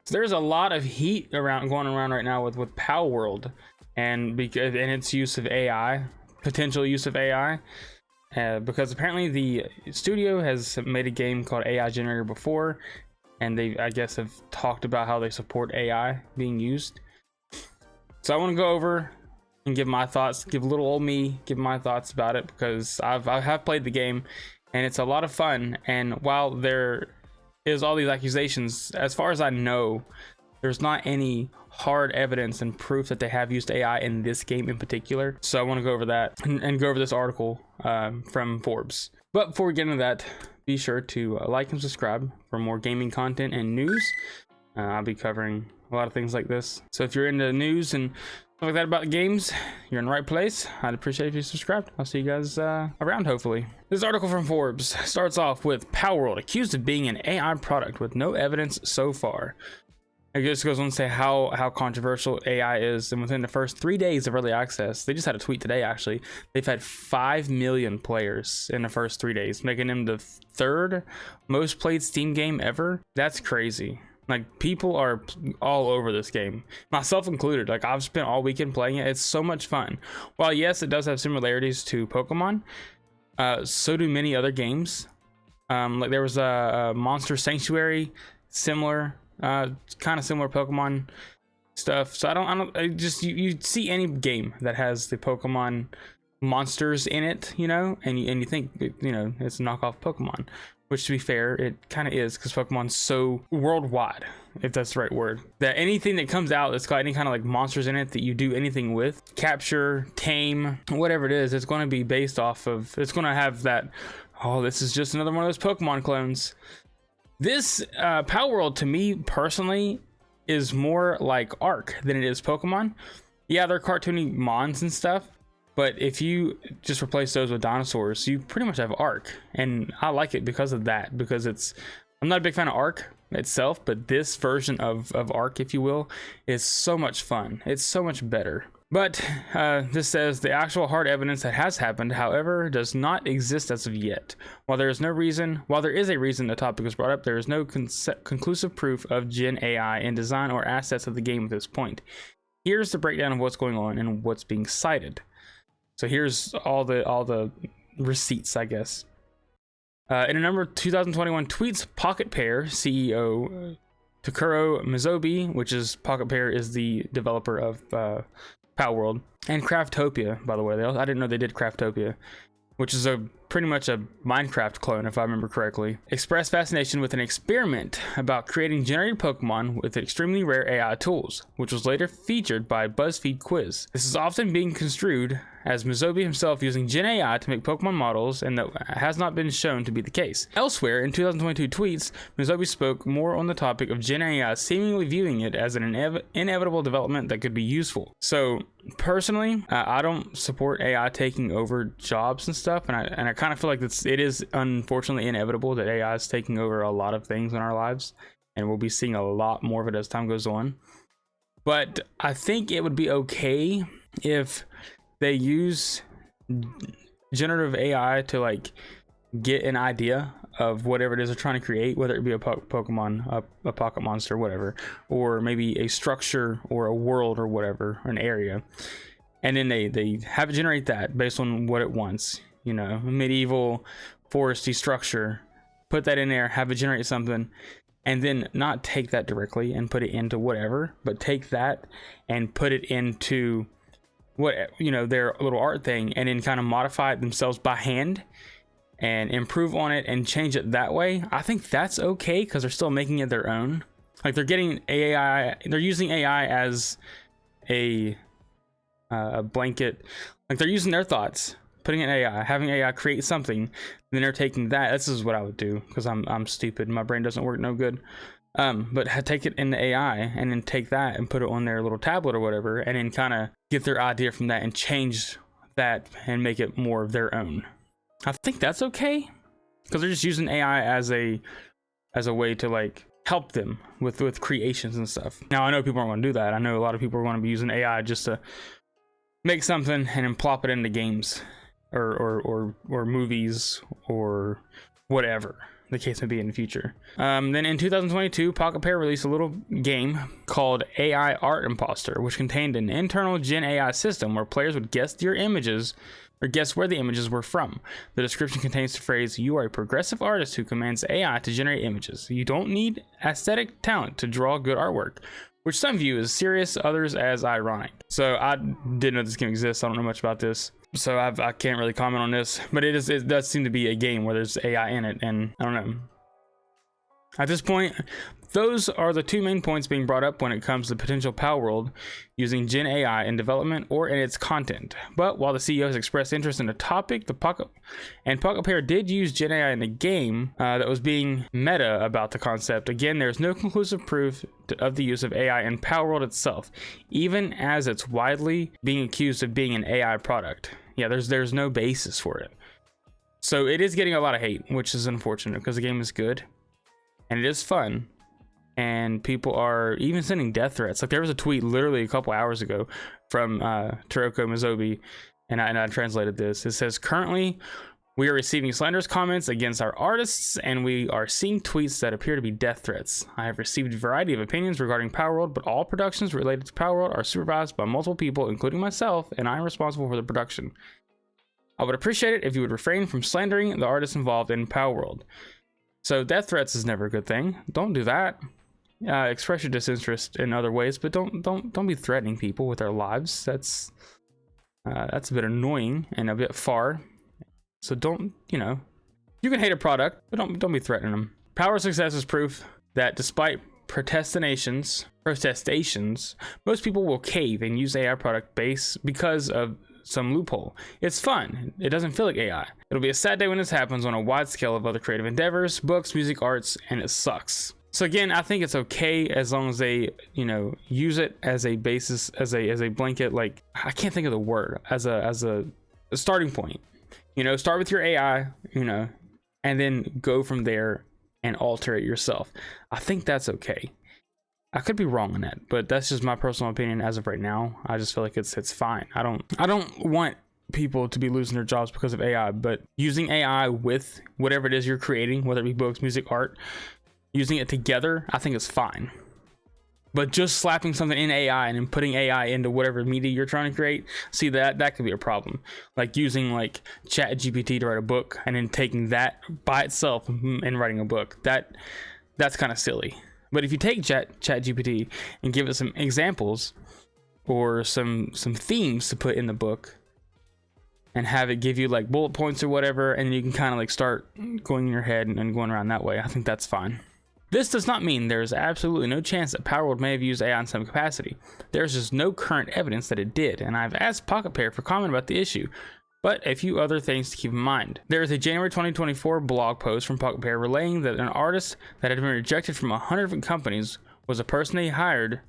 So there's a lot of heat going around right now with Palworld and its use of AI, potential use of AI, because apparently the studio has made a game called AI Generator before, and they, I guess, have talked about how they support AI being used. So I want to go over and give my thoughts, give little old me, give my thoughts about it, because I have played the game and it's a lot of fun. And while there is all these accusations, as far as I know, there's not any hard evidence and proof that they have used AI in this game in particular. So I want to go over that and go over this article from Forbes. But before we get into that, be sure to like and subscribe for more gaming content and news. I'll be covering a lot of things like this. So if you're into news and stuff like that about games, you're in the right place. I'd appreciate if you subscribed. I'll see you guys around, hopefully. This article from Forbes starts off with Palworld accused of being an AI product with no evidence so far. It just goes on to say how controversial AI is, and within the first 3 days of early access, they just had a tweet today actually, they've had 5 million players in the first 3 days, making them the 3rd most played Steam game ever. That's crazy. Like, people are all over this game, myself included. Like, I've spent all weekend playing it. It's so much fun. While yes, it does have similarities to Pokemon, so do many other games. Like there was a Monster Sanctuary, similar, kind of similar Pokemon stuff. So you see any game that has the Pokemon monsters in it, you know, and you think, you know, it's a knockoff Pokemon. Which, to be fair, it kind of is, because Pokemon's so worldwide, if that's the right word, that anything that comes out that's got any kind of like monsters in it that you do anything with, capture, tame, whatever it is, it's going to be based off of, it's going to have that, oh, this is just another one of those Pokemon clones. This Palworld, to me personally, is more like Ark than it is Pokemon. Yeah, they're cartoony mons and stuff, but if you just replace those with dinosaurs, you pretty much have Ark. And I like it because of that, because I'm not a big fan of Ark itself, but this version of Ark, if you will, is so much fun. It's so much better. But this says the actual hard evidence that has happened, however, does not exist as of yet. While there is a reason the topic was brought up, there is no conclusive proof of Gen AI in design or assets of the game at this point. Here's the breakdown of what's going on and what's being cited. So here's all the receipts, I guess. In a number of 2021 tweets, Pocket Pair CEO Takuro Mizobi, which is Pocket Pair is the developer of Palworld, and Craftopia, by the way. I didn't know they did Craftopia, which is pretty much a Minecraft clone, if I remember correctly, expressed fascination with an experiment about creating generated Pokemon with extremely rare AI tools, which was later featured by BuzzFeed Quiz. This is often being construed as Mizobi himself using Gen AI to make Pokemon models, and that has not been shown to be the case. Elsewhere, in 2022 tweets, Mizobi spoke more on the topic of Gen AI, seemingly viewing it as an inevitable development that could be useful. So, personally, I don't support AI taking over jobs and stuff, and I kind of feel like it is unfortunately inevitable that AI is taking over a lot of things in our lives, and we'll be seeing a lot more of it as time goes on. But I think it would be okay if they use generative AI to like get an idea of whatever it is they're trying to create, whether it be a Pokemon, a pocket monster, whatever, or maybe a structure or a world or whatever, or an area, and then they have it generate that based on what it wants, you know, medieval foresty structure, put that in there, have it generate something, and then not take that directly and put it into whatever, but take that and put it into what, you know, their little art thing, and then kind of modify it themselves by hand and improve on it and change it that way. I think that's okay, because they're still making it their own. Like, they're getting AI, they're using AI as a blanket, like they're using their thoughts, putting in AI, having AI create something, and then they're taking that. This is what I would do, because I'm stupid, my brain doesn't work no good. But take it in the AI and then take that and put it on their little tablet or whatever, and then kind of get their idea from that and change that and make it more of their own. I think that's okay, because they're just using AI as a way to like help them with creations and stuff. Now, I know people aren't going to do that. I know a lot of people are going to be using AI just to make something and then plop it into games or movies or whatever. the case may be in the future. Then in 2022, Pocket Pair released a little game called AI Art Imposter, which contained an internal Gen AI system where players would guess your images or guess where the images were from. The description contains the phrase, "You are a progressive artist who commands AI to generate images. You don't need aesthetic talent to draw good artwork," which some view as serious, others as ironic. So I didn't know this game exists. I don't know much about this, so I can't really comment on this, but it does seem to be a game where there's AI in it, and I don't know. At this point, those are the two main points being brought up when it comes to potential Palworld using Gen AI in development or in its content. But while the CEO has expressed interest in the topic, Pocket Pair did use Gen AI in the game that was being meta about the concept. Again, there's no conclusive proof of the use of AI in Palworld itself, even as it's widely being accused of being an AI product. Yeah, there's no basis for it. So it is getting a lot of hate, which is unfortunate because the game is good and it is fun. And people are even sending death threats. Like there was a tweet literally a couple hours ago from Taroko Mizobi, and I translated this. It says, "Currently, we are receiving slanderous comments against our artists, and we are seeing tweets that appear to be death threats. I have received a variety of opinions regarding Palworld, but all productions related to Palworld are supervised by multiple people, including myself, and I am responsible for the production. I would appreciate it if you would refrain from slandering the artists involved in Palworld." So death threats is never a good thing. Don't do that. Express your disinterest in other ways, but don't be threatening people with their lives. That's a bit annoying and a bit far. So don't, you can hate a product, but don't be threatening them. Power success is proof that despite protestations, most people will cave and use AI product base because of some loophole. It's fun. It doesn't feel like AI. It'll be a sad day when this happens on a wide scale of other creative endeavors, books, music, arts, and it sucks. So again, I think it's okay as long as they, use it as a basis, as a blanket, like I can't think of the word, as a starting point. Start with your AI, and then go from there and alter it yourself. I think that's okay. I could be wrong on that, but that's just my personal opinion as of right now. I just feel like it's fine. I don't want people to be losing their jobs because of AI, but using AI with whatever it is you're creating, whether it be books, music, art, using it together, I think it's fine. But just slapping something in AI and then putting AI into whatever media you're trying to create, see that could be a problem. Like using like ChatGPT to write a book and then taking that by itself and writing a book. That's kind of silly. But if you take ChatGPT and give it some examples or some themes to put in the book and have it give you like bullet points or whatever, and you can kind of like start going in your head and going around that way, I think that's fine. This does not mean there is absolutely no chance that Palworld may have used AI in some capacity. There is just no current evidence that it did, and I've asked Pocket Pair for comment about the issue, but a few other things to keep in mind. There is a January 2024 blog post from Pocket Pair relaying that an artist that had been rejected from 100 different companies was a person they hired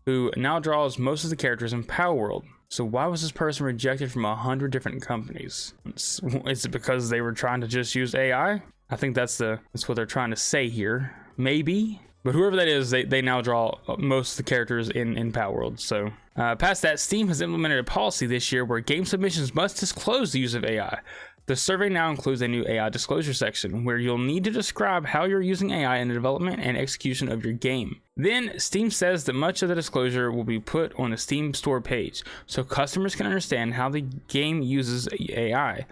who now draws most of the characters in Palworld. So why was this person rejected from 100 different companies? Is it because they were trying to just use AI? I think that's what they're trying to say here. Maybe, but whoever that is, they now draw most of the characters in Palworld. So past that, Steam has implemented a policy this year where game submissions must disclose the use of AI. The survey now includes a new AI disclosure section where you'll need to describe how you're using AI in the development and execution of your game. Then Steam says that much of the disclosure will be put on the Steam store page so customers can understand how the game uses AI.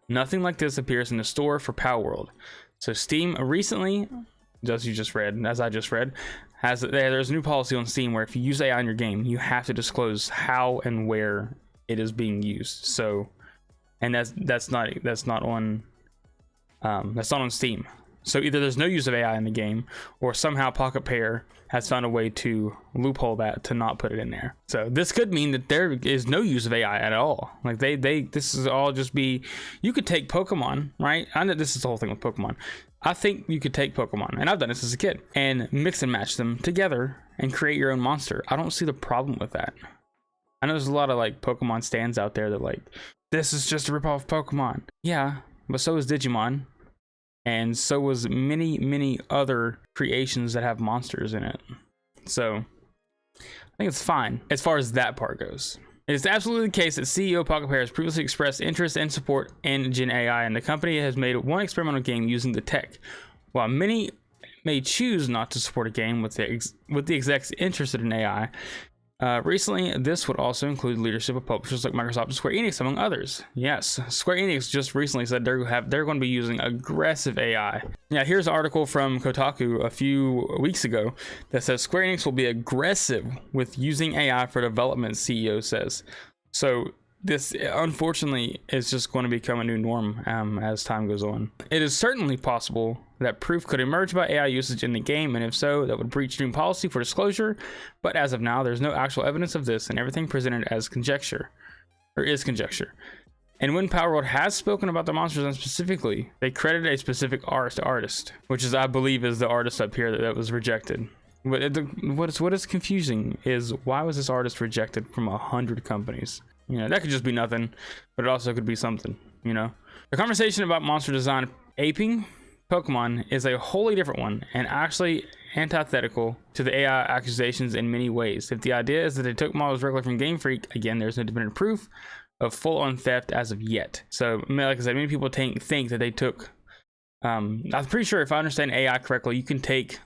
Nothing like this appears in the store for Palworld. So Steam recently, as I just read, there's a new policy on Steam where if you use AI in your game, you have to disclose how and where it is being used. So, and that's not on Steam. So either there's no use of AI in the game, or somehow Pocket Pair has found a way to loophole that to not put it in there. So this could mean that there is no use of AI at all. Like this is all just be. You could take Pokemon, right? I know this is the whole thing with Pokemon. I think you could take Pokemon, and I've done this as a kid, and mix and match them together and create your own monster. I don't see the problem with that. I know there's a lot of like Pokemon stands out there that like, this is just a ripoff of Pokemon. Yeah, but so is Digimon. And so was many other creations that have monsters in it. So I think it's fine as far as that part goes. It is absolutely the case that CEO Pocket Pair has previously expressed interest and support in Gen AI, and the company has made one experimental game using the tech. While many may choose not to support a game with the execs interested in AI, recently this would also include leadership of publishers like Microsoft and Square Enix, among others. Yes, Square Enix just recently said they're going to be using aggressive AI. Yeah, here's an article from Kotaku a few weeks ago that says Square Enix will be aggressive with using AI for development, CEO says. So this unfortunately is just going to become a new norm as time goes on. It is certainly possible that proof could emerge about AI usage in the game, and if so, that would breach new policy for disclosure, but as of now, there's no actual evidence of this, and everything presented as conjecture, or is conjecture. And when Palworld has spoken about the monsters and specifically, they credited a specific artist, which is, I believe, is the artist up here that was rejected. But what is confusing is, why was this artist rejected from 100 companies? You know, that could just be nothing, but it also could be something, you know? The conversation about monster design aping Pokemon is a wholly different one, and actually antithetical to the AI accusations in many ways. If the idea is that they took models directly from Game Freak, again, there's no definitive proof of full-on theft as of yet. So, like I said, many people think that they took, I'm pretty sure if I understand AI correctly, you can take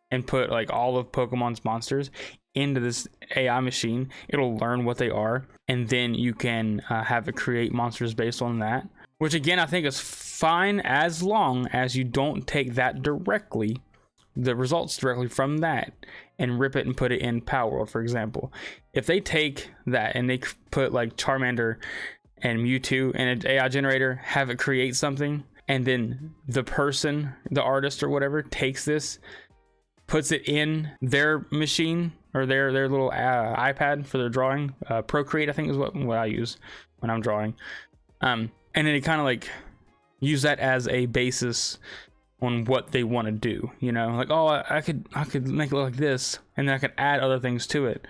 and put like all of Pokemon's monsters into this AI machine. It'll learn what they are, and then you can have it create monsters based on that, which again I think is fine as long as you don't take that directly, the results directly from that, and rip it and put it in Palworld, for example. If they take that and they put like Charmander and Mewtwo in an AI generator, have it create something, and then the person, the artist or whatever, takes this, puts it in their machine or their little iPad for their drawing, Procreate I think is what I use when I'm drawing, and then it kind of like use that as a basis on what they want to do, you know, like, oh, I could make it look like this, and then I could add other things to it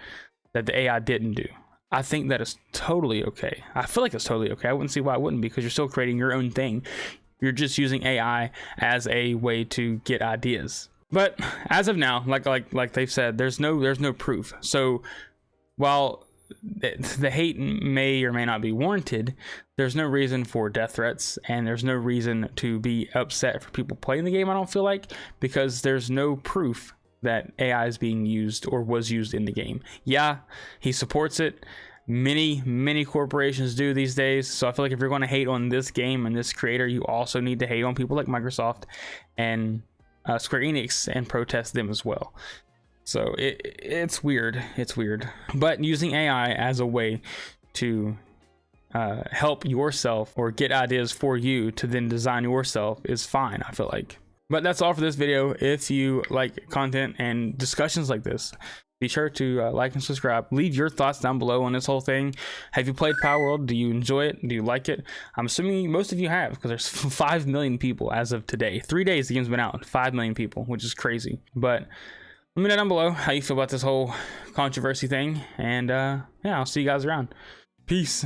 that the AI didn't do. I think that is totally okay. I feel like it's totally okay. I wouldn't see why it wouldn't, because you're still creating your own thing. You're just using AI as a way to get ideas. But as of now, like they've said, there's no proof. So while the hate may or may not be warranted, there's no reason for death threats, and there's no reason to be upset for people playing the game, I don't feel like, because there's no proof that AI is being used or was used in the game. Yeah, he supports it. Many corporations do these days. So I feel like if you're going to hate on this game and this creator, you also need to hate on people like Microsoft and Square Enix and protest them as well. So it's weird. It's weird. But using AI as a way to help yourself or get ideas for you to then design yourself is fine, I feel like. But that's all for this video. If you like content and discussions like this, be sure to like and subscribe. Leave your thoughts down below on this whole thing. Have you played Palworld? Do you enjoy it? Do you like it? I'm assuming most of you have, because there's 5 million people as of today. 3 days the game's been out. 5 million people, which is crazy. But let me know down below how you feel about this whole controversy thing. And yeah, I'll see you guys around. Peace.